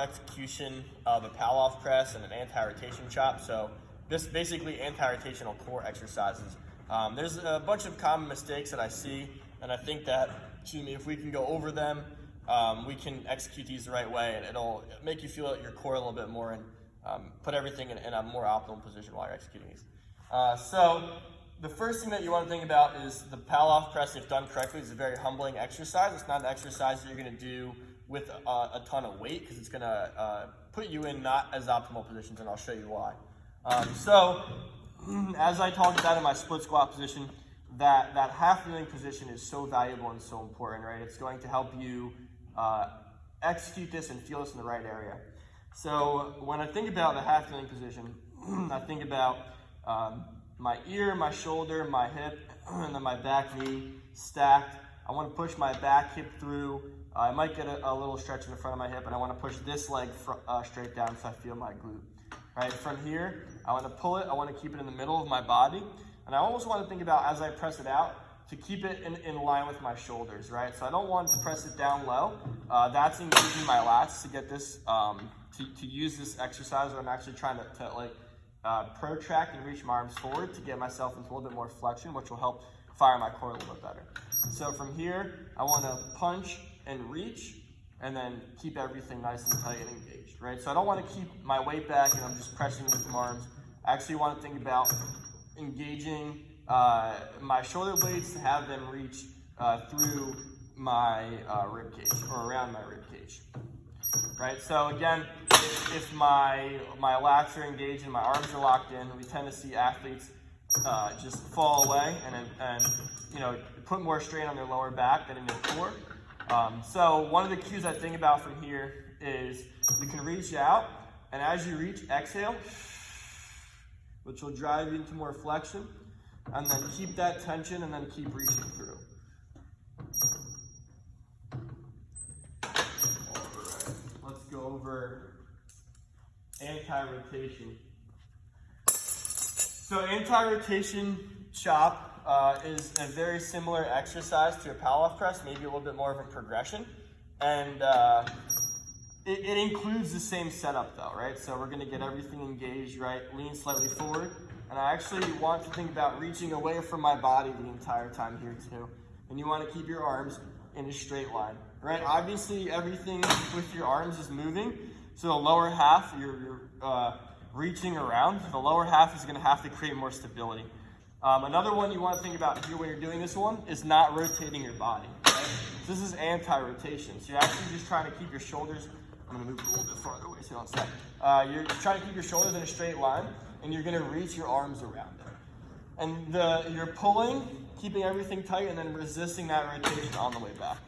execution of a pal-off press and an anti-rotation chop. So this basically anti-rotational core exercises. There's a bunch of common mistakes that I see, and I think that, if we can go over them, we can execute these the right way, and it'll make you feel your core a little bit more and put everything in a more optimal position while you're executing these. So the first thing that you want to think about is the pal-off press, if done correctly, is a very humbling exercise. It's not an exercise that you're going to do with a ton of weight, because it's going to put you in not as optimal positions, and I'll show you why. So as I talked about in my split squat position, that half kneeling position is so valuable and so important, right? It's going to help you execute this and feel this in the right area. So when I think about the half kneeling position, I think about my ear, my shoulder, my hip, and then my back knee stacked. I want to push my back hip through. I might get a little stretch in the front of my hip, and I want to push this leg straight down so I feel my glute. Right, from here, I want to pull it. I want to keep it in the middle of my body, and I almost want to think about, as I press it out, to keep it in line with my shoulders, right? So I don't want to press it down low. That's engaging my lats to get this, to use this exercise where I'm actually trying to protract and reach my arms forward to get myself into a little bit more flexion, which will help fire my core a little bit better. So from here, I want to punch and reach, and then keep everything nice and tight and engaged, right? So I don't want to keep my weight back and I'm just pressing with my arms. I actually want to think about engaging my shoulder blades to have them reach through my rib cage, or around my rib cage, right? So again, if my lats are engaged and my arms are locked in, we tend to see athletes just fall away and put more strain on their lower back than in their core. So one of the cues I think about from here is you can reach out, and as you reach, exhale, which will drive you into more flexion, and then keep that tension and then keep reaching through. All right, let's go over anti-rotation. So anti-rotation chop is a very similar exercise to a pal-off press, maybe a little bit more of a progression. And it includes the same setup though, right? So we're gonna get everything engaged, right? Lean slightly forward. And I actually want to think about reaching away from my body the entire time here too. And you wanna keep your arms in a straight line, right? Obviously everything with your arms is moving. So the lower half, you're reaching around. The lower half is gonna have to create more stability. Another one you want to think about here when you're doing this one is not rotating your body. Right? This is anti-rotation. So you're actually just trying to keep your shoulders, I'm going to move a little bit farther away so you don't step. You're trying to keep your shoulders in a straight line, and you're going to reach your arms around it. And you're pulling, keeping everything tight, and then resisting that rotation on the way back.